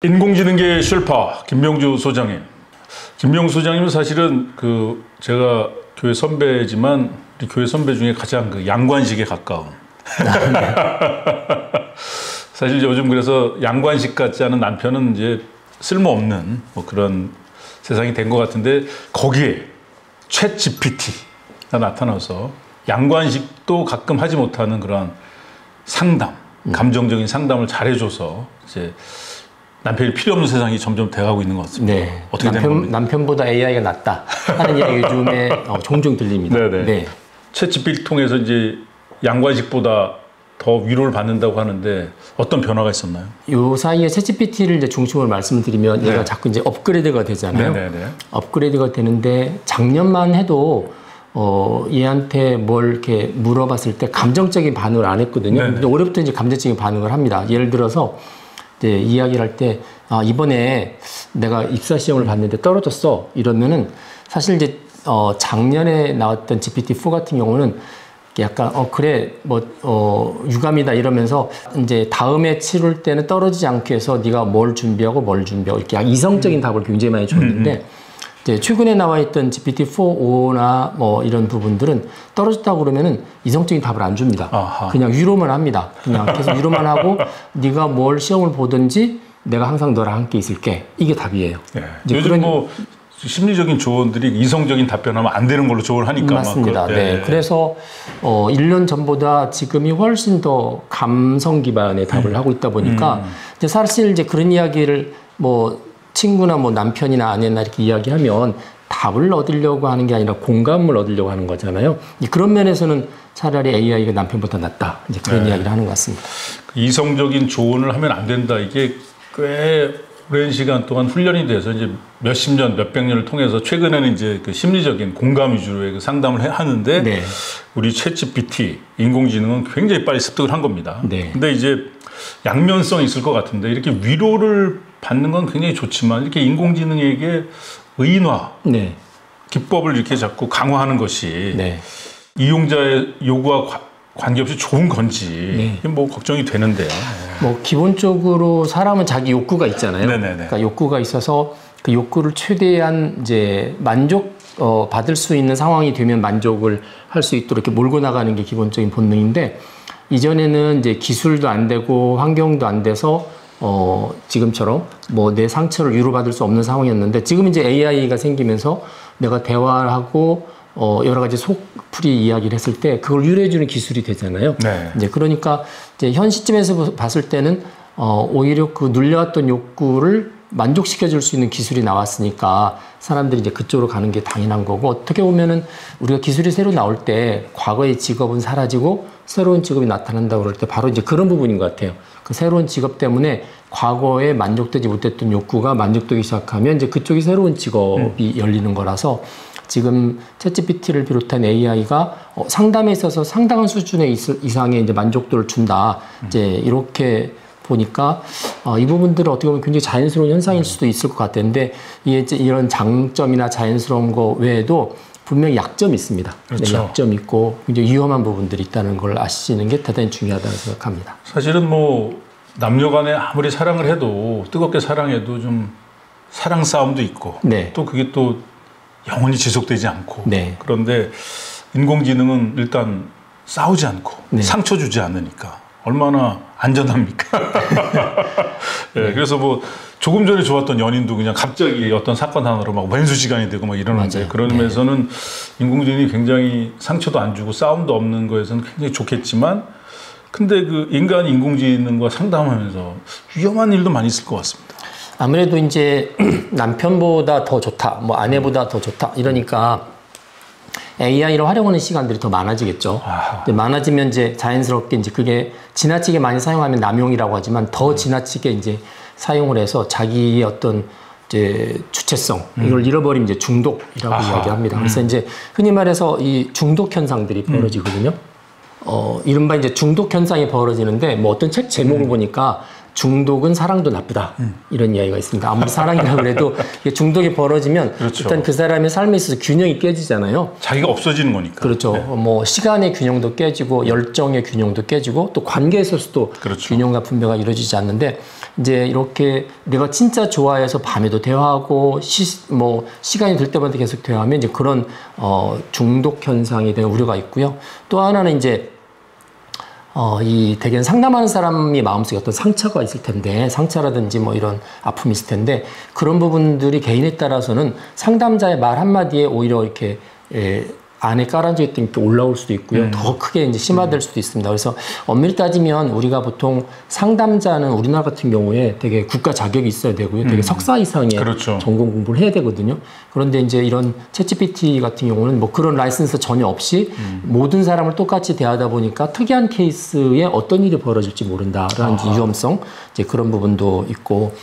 인공지능계 쉘파 김명주 소장님. 김명주 소장님은 사실은 제가 교회 선배지만 우리 교회 선배 중에 가장 양관식에 가까운. 사실 요즘 그래서 양관식 같지 않은 남편은 이제 쓸모없는 그런 세상이 된 것 같은데, 거기에 챗 GPT가 나타나서 양관식도 가끔 하지 못하는 그런 상담, 감정적인 상담을 잘해줘서 이제 남편이 필요 없는 세상이 점점 돼가고 있는 것 같습니다. 네. 어떻게 된 겁니까? 남편보다 AI가 낫다 하는 이야기 요즘에 종종 들립니다. 네네. 네. 챗 GPT 통해서 이제 양관식보다 더 위로를 받는다고 하는데 어떤 변화가 있었나요? 요 사이에 챗 GPT를 이제 중심으로 말씀드리면 얘가 자꾸 이제 업그레이드가 되잖아요. 네네네. 업그레이드가 되는데 작년만 해도 얘한테 뭘 이렇게 물어봤을 때 감정적인 반응을 안 했거든요. 네네. 근데 올해부터 이제 감정적인 반응을 합니다. 예를 들어서 이제 이야기를 할 때, 이번에 내가 입사 시험을 봤는데 떨어졌어. 이러면은 사실 이제 작년에 나왔던 GPT-4 같은 경우는 약간 그래 유감이다 이러면서 이제 다음에 치룰 때는 떨어지지 않게 해서 네가 뭘 준비하고 이렇게 이성적인 답을 굉장히 많이 줬는데, 이제 최근에 나와 있던 GPT-4.5나 이런 부분들은 떨어졌다고 그러면은 이성적인 답을 안 줍니다. 아하. 그냥 위로만 합니다. 그냥 계속 위로만 하고 네가 뭘 시험을 보든지 내가 항상 너랑 함께 있을게. 이게 답이에요. 네. 요즘 심리적인 조언들이 이성적인 답변하면 안 되는 걸로 조언을 하니까. 맞습니다. 네. 그래서 1년 전보다 지금이 훨씬 더 감성 기반의 답을 하고 있다 보니까 이제 사실 이제 그런 이야기를 친구나 남편이나 아내나 이렇게 이야기하면 답을 얻으려고 하는 게 아니라 공감을 얻으려고 하는 거잖아요. 그런 면에서는 차라리 AI가 남편보다 낫다. 이제 그런 이야기를 하는 것 같습니다. 이성적인 조언을 하면 안 된다. 이게 꽤 오랜 시간 동안 훈련이 돼서 이제 몇십 년, 몇백 년을 통해서 최근에는 이제 심리적인 공감 위주로의 상담을 하는데, 네. 우리 챗 GPT, 인공지능은 굉장히 빨리 습득을 한 겁니다. 네. 근데 이제 양면성이 있을 것 같은데, 이렇게 위로를 받는 건 굉장히 좋지만 이렇게 인공지능에게 의인화, 네. 기법을 이렇게 자꾸 강화하는 것이 네. 이용자의 요구와 관계없이 좋은 건지 걱정이 되는데요. 기본적으로 사람은 자기 욕구가 있잖아요. 네네네. 그러니까 욕구가 있어서 그 욕구를 최대한 이제 받을 수 있는 상황이 되면 만족을 할 수 있도록 이렇게 몰고 나가는 게 기본적인 본능인데, 이전에는 이제 기술도 안 되고 환경도 안 돼서 지금처럼 내 상처를 위로받을 수 없는 상황이었는데, 지금 이제 AI가 생기면서 내가 대화하고 여러 가지 속풀이 이야기를 했을 때 그걸 위로해주는 기술이 되잖아요. 네. 이제 그러니까 이제 현 시점에서 봤을 때는 오히려 그 눌려왔던 욕구를 만족시켜줄 수 있는 기술이 나왔으니까 사람들이 이제 그쪽으로 가는 게 당연한 거고, 어떻게 보면은 우리가 기술이 새로 나올 때 과거의 직업은 사라지고 새로운 직업이 나타난다고 그럴 때 바로 이제 그런 부분인 것 같아요. 그 새로운 직업 때문에 과거에 만족되지 못했던 욕구가 만족되기 시작하면 이제 그쪽이 새로운 직업이 열리는 거라서, 지금 챗GPT를 비롯한 AI가 상담에 있어서 상당한 수준의 이상의 이제 만족도를 준다. 이제 이렇게 보니까 이 부분들은 어떻게 보면 굉장히 자연스러운 현상일 수도 있을 것 같은데, 이게 이제 이런 장점이나 자연스러운 거 외에도 분명히 약점이 있습니다. 그렇죠. 네, 약점이 있고 굉장히 위험한 부분들이 있다는 걸 아시는 게 대단히 중요하다고 생각합니다. 사실은 남녀 간에 아무리 사랑을 해도, 뜨겁게 사랑해도 좀 사랑 싸움도 있고, 네. 또 그게 또 영원히 지속되지 않고. 네. 그런데 인공지능은 일단 싸우지 않고 상처 주지 않으니까 얼마나 안전합니까? 네, 그래서 조금 전에 좋았던 연인도 그냥 갑자기 어떤 사건 하나로 왼수지간이 되고 이러는데, 맞아요. 그런 면에서는 인공지능이 굉장히 상처도 안 주고 싸움도 없는 거에서는 굉장히 좋겠지만, 근데 인간이 인공지능과 상담하면서 위험한 일도 많이 있을 것 같습니다. 아무래도 이제 남편보다 더 좋다, 아내보다 더 좋다 이러니까 AI를 활용하는 시간들이 더 많아지겠죠. 많아지면 이제 자연스럽게 이제 그게 지나치게 많이 사용하면 남용이라고 하지만 더 지나치게 이제 사용을 해서 자기의 어떤 이제 주체성 이걸 잃어버리면 이제 중독이라고 이야기합니다. 그래서 이제 흔히 말해서 이 중독 현상들이 벌어지거든요. 이른바 이제 중독 현상이 벌어지는데, 어떤 책 제목을 보니까 중독은 사랑도 나쁘다. 이런 이야기가 있습니다. 아무리 사랑이라고 해도 중독이 벌어지면 그렇죠. 일단 그 사람의 삶에 있어서 균형이 깨지잖아요. 자기가 없어지는 거니까. 그렇죠. 네. 시간의 균형도 깨지고 열정의 균형도 깨지고 또 관계에 있어서도 그렇죠. 균형과 분배가 이루어지지 않는데, 이제 이렇게 내가 진짜 좋아해서 밤에도 대화하고 시간이 들 때마다 계속 대화하면 이제 그런 중독 현상에 대한 우려가 있고요. 또 하나는 이제 이 대개는 상담하는 사람이 마음속에 어떤 상처가 있을 텐데, 상처라든지 뭐 이런 아픔이 있을 텐데, 그런 부분들이 개인에 따라서는 상담자의 말 한마디에 오히려 이렇게 안에 깔아져 있던 게 올라올 수도 있고요. 더 크게 이제 심화될 수도 있습니다. 그래서 엄밀히 따지면 우리가 보통 상담자는 우리나라 같은 경우에 되게 국가 자격이 있어야 되고요. 되게 석사 이상의 그렇죠. 전공 공부를 해야 되거든요. 그런데 이제 이런 챗GPT 같은 경우는 뭐 그런 라이선스 전혀 없이 모든 사람을 똑같이 대하다 보니까 특이한 케이스에 어떤 일이 벌어질지 모른다라는 위험성, 이제 그런 부분도 있고,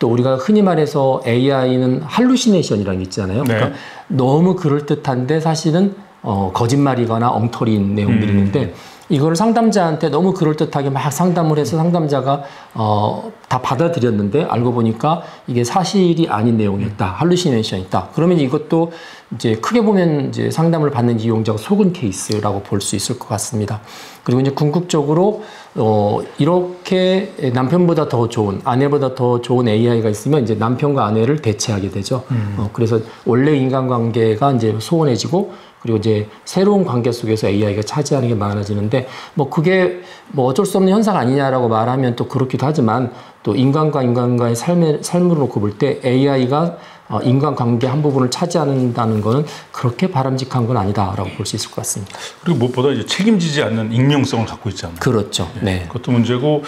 또 우리가 흔히 말해서 AI는 할루시네이션이라는 게 있잖아요. 네. 그러니까 너무 그럴듯한데 사실은 거짓말이거나 엉터리인 내용들이 있는데, 이거를 상담자한테 너무 그럴듯하게 막 상담을 해서 상담자가 다 받아들였는데 알고 보니까 이게 사실이 아닌 내용이었다. 할루시네이션이다. 그러면 이것도 이제 크게 보면 이제 상담을 받는 이용자가 속은 케이스라고 볼 수 있을 것 같습니다. 그리고 이제 궁극적으로 이렇게 남편보다 더 좋은, 아내보다 더 좋은 AI가 있으면 이제 남편과 아내를 대체하게 되죠. 그래서 원래 인간관계가 이제 소원해지고, 그리고 이제 새로운 관계 속에서 AI가 차지하는 게 많아지는데, 뭐 그게 뭐 어쩔 수 없는 현상 아니냐라고 말하면 또 그렇기도 하지만, 또 인간과 인간과의 삶으로 놓고 볼 때 AI가 인간관계 한 부분을 차지한다는 거는 그렇게 바람직한 건 아니다라고 볼 수 있을 것 같습니다. 그리고 무엇보다 이제 책임지지 않는 익명성을 갖고 있잖아요. 그렇죠. 네. 그것도 문제고,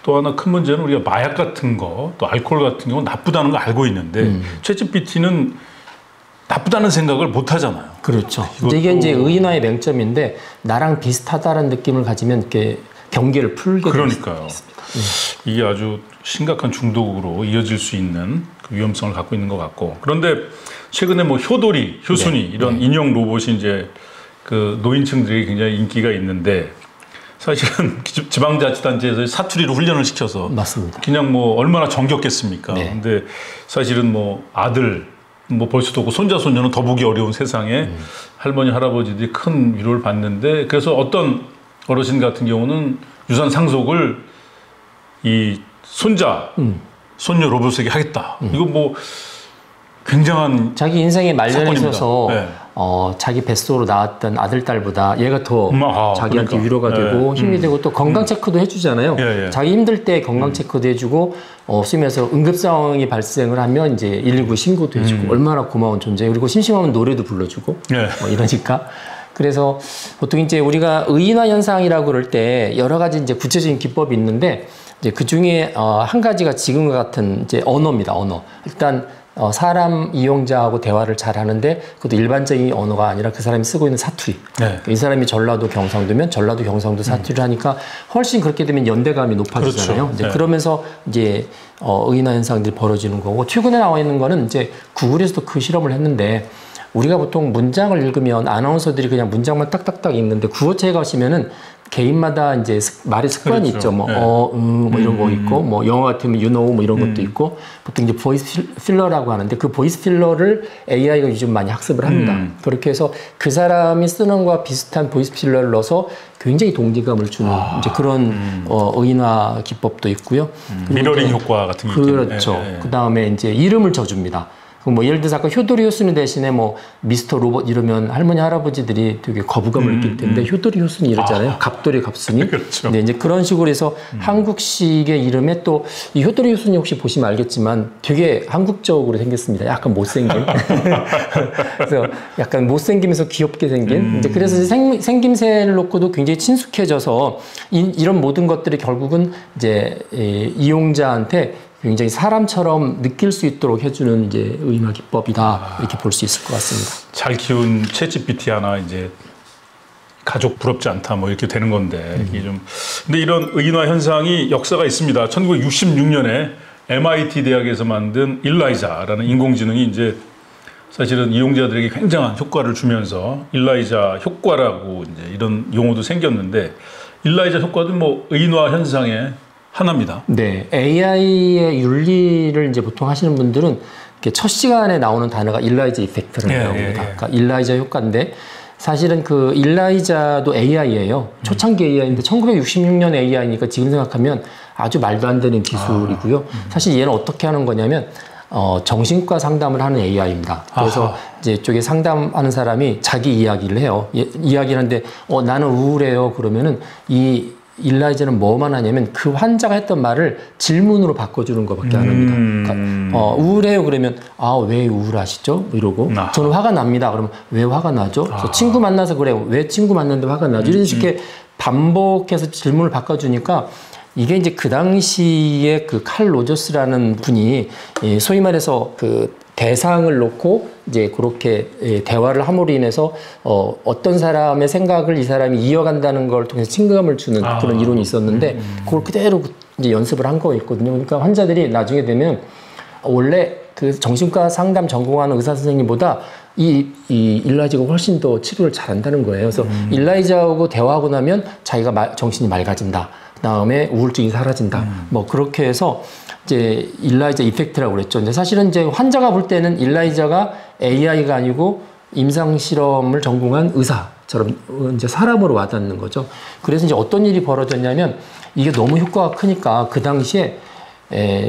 또 하나 큰 문제는 우리가 마약 같은 거, 또 알코올 같은 경우는 나쁘다는 거 알고 있는데 챗GPT는 나쁘다는 생각을 못 하잖아요. 그렇죠. 이게 이제 의인화의 맹점인데, 나랑 비슷하다는 느낌을 가지면 이렇게 경계를 풀게 그러니까요. 이게 아주 심각한 중독으로 이어질 수 있는 그 위험성을 갖고 있는 것 같고, 그런데 최근에 뭐 효도리, 효순이 이런 인형 로봇이 이제 그 노인층들이 굉장히 인기가 있는데, 사실은 지방자치단체에서 사투리로 훈련을 시켜서 맞습니다. 그냥 뭐 얼마나 정겹겠습니까? 네. 근데 사실은 뭐 아들 뭐 볼 수도 없고 손자 손녀는 더 보기 어려운 세상에 할머니 할아버지들이 큰 위로를 받는데, 그래서 어떤 어르신 같은 경우는 유산 상속을 이 손자 손녀 로봇에게 하겠다. 이거 뭐 굉장한 자기 인생의 말년에 사건입니다. 있어서 네. 자기 뱃속으로 나왔던 아들 딸보다 얘가 더 자기한테 그러니까. 위로가 되고 힘이 되고, 또 건강 체크도 해주잖아요. 예. 자기 힘들 때 건강 체크도 해주고, 쓰면서 응급 상황이 발생을 하면 이제 119 신고도 해주고, 얼마나 고마운 존재. 그리고 심심하면 노래도 불러주고, 이러니까. 그래서 보통 이제 우리가 의인화 현상이라고 그럴 때 여러 가지 이제 구체적인 기법이 있는데, 이제 그 중에 한 가지가 지금과 같은 이제 언어입니다. 언어. 일단 사람 이용자하고 대화를 잘 하는데, 그것도 일반적인 언어가 아니라 그 사람이 쓰고 있는 사투리. 네. 이 사람이 전라도 경상도면 전라도 경상도 사투리를 하니까 훨씬 그렇게 되면 연대감이 높아지잖아요. 그렇죠. 이제 네. 그러면서 이제 의인화 현상들이 벌어지는 거고, 최근에 나와 있는 거는 이제 구글에서도 그 실험을 했는데, 우리가 보통 문장을 읽으면 아나운서들이 그냥 문장만 딱딱딱 읽는데, 구어체에 가시면은 개인마다 이제 말의 습관이 그렇죠. 있죠. 뭐, 네. 뭐 이런 거 있고, 뭐 영어 같으면 you know 뭐 이런 것도 있고, 보통 이제 보이스 필러라고 하는데, 그 보이스 필러를 AI가 요즘 많이 학습을 합니다. 그렇게 해서 그 사람이 쓰는 거와 비슷한 보이스 필러를 넣어서 굉장히 동기감을 주는 이제 그런 의인화 기법도 있고요. 미러링 효과 같은 게 있겠네요. 그렇죠. 그 다음에 이제 이름을 줘줍니다. 뭐 예를 들어서 아까 효도리 효순이 대신에 뭐 미스터 로봇 이러면 할머니 할아버지들이 되게 거부감을 느낄 텐데, 효도리 효순이 이러잖아요. 갑돌이 갑순이. 그렇죠. 네, 이제 그런 식으로 해서 한국식의 이름에, 또 이 효도리 효순이 혹시 보시면 알겠지만 되게 한국적으로 생겼습니다. 약간 못생긴. 그래서 약간 못생기면서 귀엽게 생긴. 이제 그래서 생김새를 놓고도 굉장히 친숙해져서 이런 모든 것들이 결국은 이제 이용자한테 굉장히 사람처럼 느낄 수 있도록 해주는 이제 의인화 기법이다, 이렇게 볼 수 있을 것 같습니다. 잘 키운 챗GPT 하나 이제 가족 부럽지 않다 뭐 이렇게 되는 건데, 이게 좀, 근데 이런 의인화 현상이 역사가 있습니다. 1966년에 MIT 대학에서 만든 일라이자라는 인공지능이 이제 사실은 이용자들에게 굉장한 효과를 주면서 일라이자 효과라고 이제 이런 용어도 생겼는데, 일라이자 효과도 뭐 의인화 현상의 하나입니다. 네, AI의 윤리를 이제 보통 하시는 분들은 이렇게 첫 시간에 나오는 단어가 일라이자 이펙트라는 단어입니다. 그러니까 일라이자 효과인데, 사실은 그 일라이자도 AI예요. 초창기 AI인데 1966년 AI니까 지금 생각하면 아주 말도 안 되는 기술이고요. 사실 얘는 어떻게 하는 거냐면 정신과 상담을 하는 AI입니다. 그래서 이제 이쪽에 상담하는 사람이 자기 이야기를 해요. 이야기를 하는데 나는 우울해요. 그러면은 이 일라이자는 뭐만 하냐면 그 환자가 했던 말을 질문으로 바꿔주는 것밖에 안 합니다. 그러니까 우울해요 그러면 왜 우울하시죠? 이러고 저는 화가 납니다. 그러면 왜 화가 나죠? 저 친구 만나서 그래요. 왜 친구 만났는데 화가 나죠? 이런 식의 반복해서 질문을 바꿔주니까 이게 이제 그 당시에 그 칼 로저스라는 분이 소위 말해서 그 대상을 놓고 이제 그렇게 대화를 함으로 인해서 어떤 사람의 생각을 이 사람이 이어간다는 걸 통해서 친근감을 주는 그런 이론이 있었는데 그걸 그대로 이제 연습을 한 거였거든요. 그러니까 환자들이 나중에 되면 원래 그 정신과 상담 전공하는 의사 선생님보다 이 일라이자가 훨씬 더 치료를 잘한다는 거예요. 그래서 일라이자하고 대화하고 나면 자기가 정신이 맑아진다. 그다음에 우울증이 사라진다. 뭐 그렇게 해서 이제 일라이자 이펙트라고 그랬죠. 근데 사실은 이제 환자가 볼 때는 일라이자가 AI가 아니고 임상 실험을 전공한 의사처럼 이제 사람으로 와닿는 거죠. 그래서 이제 어떤 일이 벌어졌냐면 이게 너무 효과가 크니까 그 당시에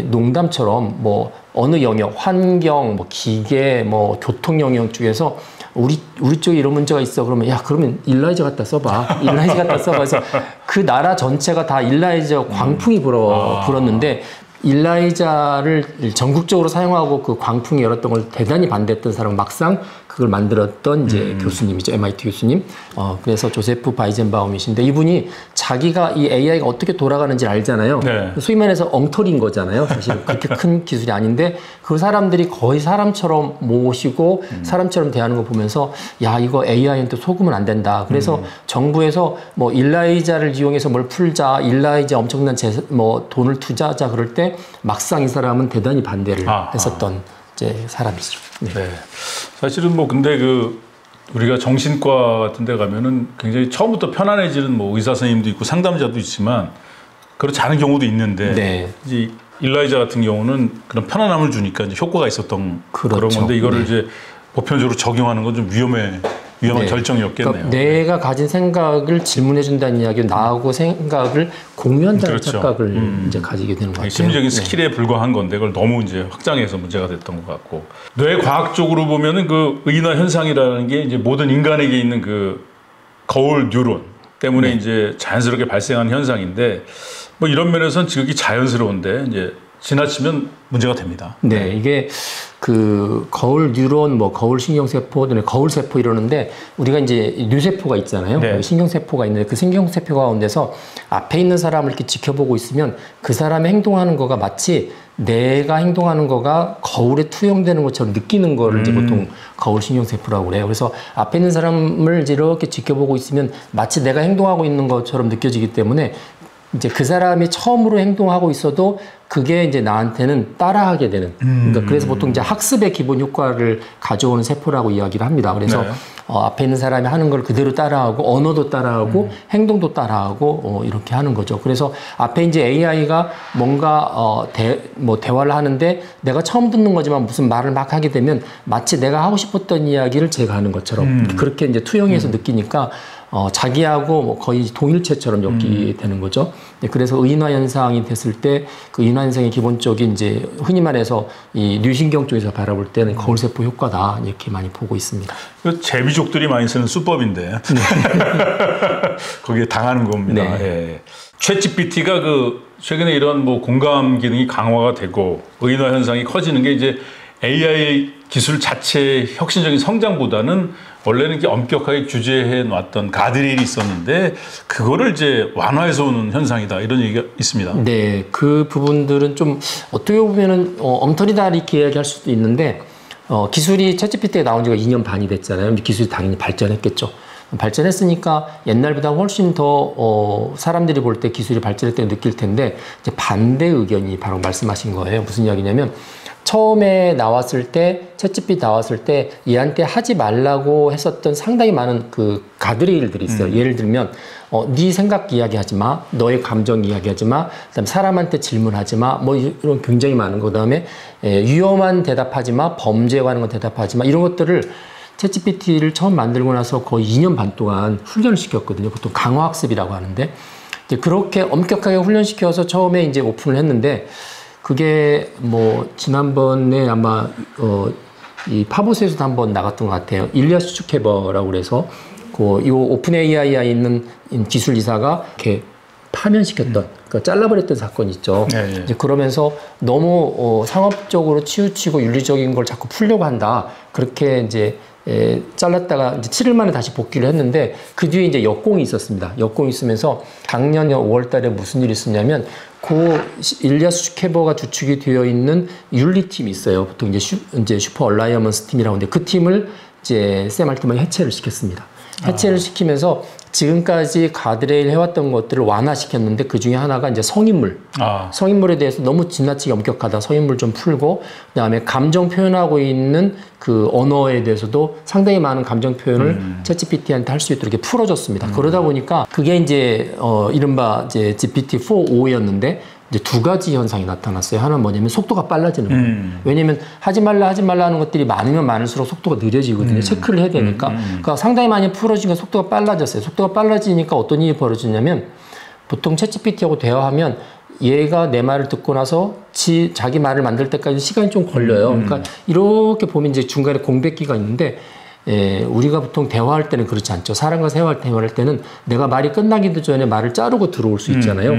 농담처럼 뭐 어느 영역, 환경, 뭐 기계, 뭐 교통 영역 중에서 우리 쪽에 이런 문제가 있어. 그러면 그러면 일라이자 갖다 써봐. 일라이자 갖다 써봐. 그래서 그 나라 전체가 다 일라이자 광풍이 불었는데 일라이자를 전국적으로 사용하고 그 광풍이 열었던 걸 대단히 반대했던 사람은 막상 그걸 만들었던 이제 교수님이죠. MIT 교수님. 그래서 조세프 바이젠바움이신데 이분이 자기가 이 AI가 어떻게 돌아가는지 알잖아요. 네. 소위 말해서 엉터리인 거잖아요. 사실 그렇게 큰 기술이 아닌데 그 사람들이 거의 사람처럼 모시고 사람처럼 대하는 거 보면서 이거 AI한테 속으면 안 된다. 그래서 정부에서 뭐 일라이자를 이용해서 뭘 풀자, 일라이자 엄청난 돈을 투자하자 그럴 때 막상 이 사람은 대단히 반대를 했었던 이제 사람이죠. 네. 사실은 뭐 근데 우리가 정신과 같은 데 가면은 굉장히 처음부터 편안해지는 뭐 의사 선생님도 있고 상담자도 있지만 그렇지 않은 경우도 있는데 네. 이제 일라이자 같은 경우는 그런 편안함을 주니까 이제 효과가 있었던 그런 건데 이거를 이제 보편적으로 적용하는 건 좀 위험한 결정이었겠네요. 그러니까 내가 가진 생각을 질문해 준다는 이야기는 나하고 생각을 공유한다는 착각을 이제 가지게 되는 것 같아요. 심리적인 스킬에 불과한 건데 그걸 너무 이제 확장해서 문제가 됐던 것 같고 뇌 과학적으로 보면은 그 의인화 현상이라는 게 이제 모든 인간에게 있는 그 거울 뉴런 때문에 이제 자연스럽게 발생하는 현상인데 뭐 이런 면에서는 지극히 자연스러운데 이제 지나치면 문제가 됩니다. 네, 이게 그 거울 뉴런, 뭐 거울 신경세포, 거울 세포 이러는데 우리가 이제 뇌세포가 있잖아요. 네. 신경세포가 있는데 그 신경세포 가운데서 앞에 있는 사람을 이렇게 지켜보고 있으면 그 사람의 행동하는 거가 마치 내가 행동하는 거가 거울에 투영되는 것처럼 느끼는 거를 이제 보통 거울 신경세포라고 그래요. 그래서 앞에 있는 사람을 이제 이렇게 지켜보고 있으면 마치 내가 행동하고 있는 것처럼 느껴지기 때문에 이제 그 사람이 처음으로 행동하고 있어도 그게 이제 나한테는 따라하게 되는. 그러니까 그래서 보통 이제 학습의 기본 효과를 가져오는 세포라고 이야기를 합니다. 그래서 네. 앞에 있는 사람이 하는 걸 그대로 따라하고 언어도 따라하고 행동도 따라하고 이렇게 하는 거죠. 그래서 앞에 이제 AI가 뭔가 대화를 하는데 내가 처음 듣는 거지만 무슨 말을 막 하게 되면 마치 내가 하고 싶었던 이야기를 제가 하는 것처럼 그렇게 이제 투영해서 느끼니까 자기하고 뭐 거의 동일체처럼 엮이게 되는 거죠. 네, 그래서 의인화 현상이 됐을 때 그 의인화 현상의 기본적인 이제 흔히 말해서 이 뇌신경 쪽에서 바라볼 때는 거울세포 효과다 이렇게 많이 보고 있습니다. 그 제비족들이 많이 쓰는 수법인데 네. 거기에 당하는 겁니다. 네. 예. 챗GPT가 최근에 이런 뭐 공감 기능이 강화가 되고 의인화 현상이 커지는 게 이제 AI 기술 자체의 혁신적인 성장보다는 원래는 이렇게 엄격하게 규제해 놨던 가드레일이 있었는데 그거를 이제 완화해서 오는 현상이다 이런 얘기가 있습니다. 네, 그 부분들은 좀 어떻게 보면은 엉터리다 이렇게 이야기할 수도 있는데 기술이 챗GPT에 나온 지가 2년 반이 됐잖아요. 기술이 당연히 발전했겠죠. 발전했으니까 옛날보다 훨씬 더 사람들이 볼 때 기술이 발전했다고 느낄 텐데 이제 반대 의견이 바로 말씀하신 거예요. 무슨 이야기냐면 처음에 나왔을 때 챗GPT 나왔을 때 얘한테 하지 말라고 했었던 상당히 많은 그 가드레일들이 있어요. 예를 들면 네 생각 이야기하지 마, 너의 감정 이야기하지 마, 그다음 사람한테 질문하지 마, 뭐 이런 굉장히 많은 거. 그다음에 위험한 대답하지 마, 범죄에 관한 건 대답하지 마 이런 것들을 챗GPT를 처음 만들고 나서 거의 2년 반 동안 훈련을 시켰거든요. 보통 강화학습이라고 하는데 이제 그렇게 엄격하게 훈련시켜서 처음에 이제 오픈을 했는데 그게 뭐 지난번에 아마 이 파보스에서도 한번 나갔던 것 같아요. 일리아 슈츠케버라고 그래서 이 오픈 AI에 있는 기술 이사가 이렇게 파면시켰던, 그러니까 잘라버렸던 사건이 있죠. 네, 네. 이제 그러면서 너무 상업적으로 치우치고 윤리적인 걸 자꾸 풀려고 한다. 그렇게 이제 잘랐다가 이제 7일 만에 다시 복귀를 했는데 그 뒤에 이제 역공이 있었습니다. 역공이 있으면서 작년 5월 달에 무슨 일이 있었냐면 일리아 슈츠케버가 주축이 되어 있는 윤리팀이 있어요. 보통 이제 슈퍼 얼라이언스 팀이라고 하는데 그 팀을 이제 샘 알트만이 해체를 시켰습니다. 해체를 시키면서 지금까지 가드레일 해왔던 것들을 완화시켰는데 그 중에 하나가 이제 성인물. 성인물에 대해서 너무 지나치게 엄격하다. 성인물 좀 풀고, 그 다음에 감정 표현하고 있는 그 언어에 대해서도 상당히 많은 감정 표현을 챗GPT한테 할 수 있도록 이렇게 풀어줬습니다. 그러다 보니까 그게 이제, 이른바 이제 GPT-4.5였는데 이제 두 가지 현상이 나타났어요. 하나는 뭐냐면 속도가 빨라지는 거예요. 왜냐면 하지 말라 하는 것들이 많으면 많을수록 속도가 느려지거든요. 체크를 해야 되니까. 그러니까 상당히 많이 풀어지니까 속도가 빨라졌어요. 속도가 빨라지니까 어떤 일이 벌어지냐면 보통 챗GPT하고 대화하면 얘가 내 말을 듣고 나서 자기 말을 만들 때까지 시간이 좀 걸려요. 그러니까 이렇게 보면 이제 중간에 공백기가 있는데 우리가 보통 대화할 때는 그렇지 않죠. 사람과 대화할 때는 내가 말이 끝나기도 전에 말을 자르고 들어올 수 있잖아요.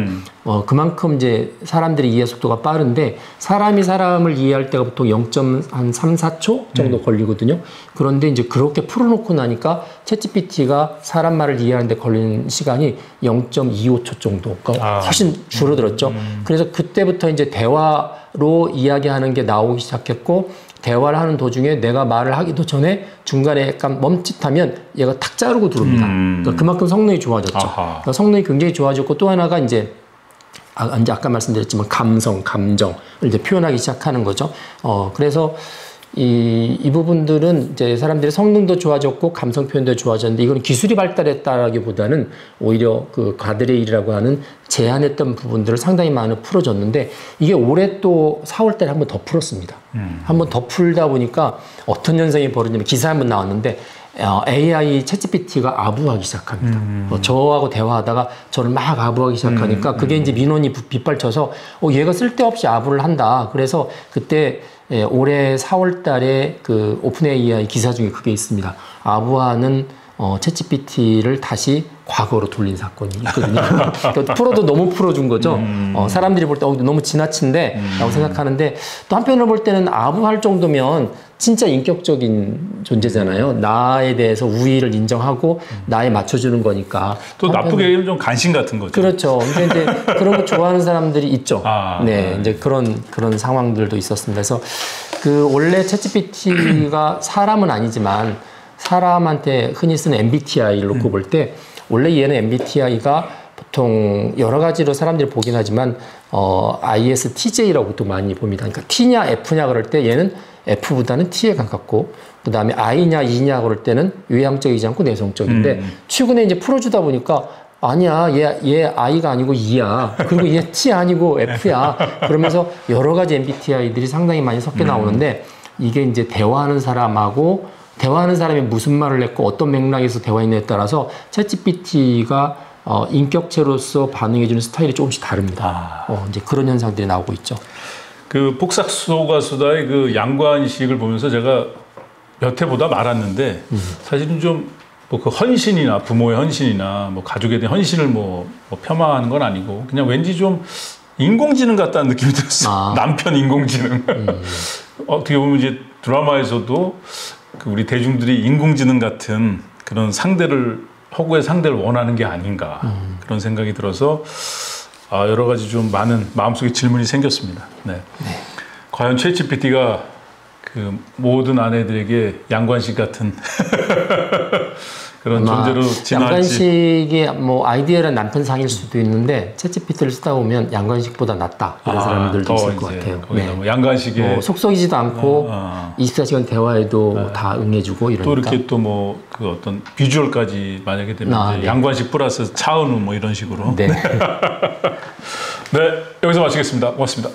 그만큼 이제 사람들의 이해 속도가 빠른데 사람이 사람을 이해할 때가 보통 0.34초 정도 걸리거든요. 그런데 이제 그렇게 풀어놓고 나니까 챗GPT가 사람 말을 이해하는데 걸리는 시간이 0.25초 정도. 그러니까 훨씬 줄어들었죠. 그래서 그때부터 이제 대화로 이야기하는 게 나오기 시작했고 대화를 하는 도중에 내가 말을 하기도 전에 중간에 약간 멈칫하면 얘가 탁 자르고 들어옵니다. 그러니까 그만큼 성능이 좋아졌죠. 그러니까 성능이 굉장히 좋아졌고 또 하나가 이제 아까 말씀드렸지만 감정을 이제 표현하기 시작하는 거죠. 그래서 이 부분들은 이제 사람들의 성능도 좋아졌고 감성 표현도 좋아졌는데 이건 기술이 발달했다라기보다는 오히려 그 가드레일이라고 하는 제한했던 부분들을 상당히 많이 풀어줬는데 이게 올해 또 4월 달에 한 번 더 풀었습니다. 한 번 더 풀다 보니까 어떤 현상이 벌어지냐면 기사 한 번 나왔는데 AI 챗GPT가 아부하기 시작합니다. 저하고 대화하다가 저를 막 아부하기 시작하니까 그게 이제 민원이 빗발쳐서 얘가 쓸데없이 아부를 한다. 그래서 그때 올해 4월 달에 그 오픈 AI 기사 중에 그게 있습니다. 아부하는 챗GPT를 다시 과거로 돌린 사건이 있거든요. 그러니까 풀어도 너무 풀어준 거죠. 사람들이 볼 때 너무 지나친데 라고 생각하는데 또 한편으로 볼 때는 아부할 정도면 진짜 인격적인 존재잖아요. 나에 대해서 우위를 인정하고 나에 맞춰주는 거니까. 또 나쁘게 얘기하면 좀 간신 같은 거죠. 그렇죠. 근데 이제 그런 거 좋아하는 사람들이 있죠. 네, 이제 그런 상황들도 있었습니다. 그래서 그 원래 챗GPT가 사람은 아니지만 사람한테 흔히 쓰는 MBTI를 놓고 볼 때 원래 얘는 MBTI가 보통 여러 가지로 사람들이 보긴 하지만 ISTJ라고 보통 많이 봅니다. 그러니까 T냐 F냐 그럴 때 얘는 F보다는 T에 가깝고 그 다음에 I냐 E냐 그럴 때는 외향적이지 않고 내성적인데 최근에 이제 풀어주다 보니까 아니야 얘 I가 아니고 E야 그리고 얘 T 아니고 F야 그러면서 여러 가지 MBTI들이 상당히 많이 섞여 나오는데 이게 이제 대화하는 사람하고 대화하는 사람이 무슨 말을 했고 어떤 맥락에서 대화했냐에 따라서 챗GPT가 인격체로서 반응해주는 스타일이 조금씩 다릅니다. 이제 그런 현상들이 나오고 있죠. 그 폭삭소가수다의 그 양관식을 보면서 제가 몇 해보다 말았는데 사실은 좀 뭐 그 헌신이나 부모의 헌신이나 뭐 가족에 대한 헌신을 뭐 폄하하는 건 아니고 그냥 왠지 좀 인공지능 같다는 느낌이 들었어요. 남편 인공지능. 어떻게 보면 이제 드라마에서도 그 우리 대중들이 인공지능 같은 그런 허구의 상대를 원하는 게 아닌가 그런 생각이 들어서 여러 가지 좀 많은 마음속에 질문이 생겼습니다. 네. 과연 챗GPT가 그 모든 아내들에게 양관식 같은 그런 존재로 진화할지. 양관식이 뭐 아이디어란 남편상일 수도 있는데 챗GPT를 쓰다 보면 양관식보다 낫다 이런 사람들도 있을 것 같아요. 네. 뭐 양관식에 속썩이지도 않고 24시간 대화에도 다 응해주고 이러니까. 또 이렇게 또 뭐 그 어떤 비주얼까지 만약에 되면 이제 양관식 플러스 차은우 뭐 이런 식으로. 네. 네, 여기서 마치겠습니다. 고맙습니다.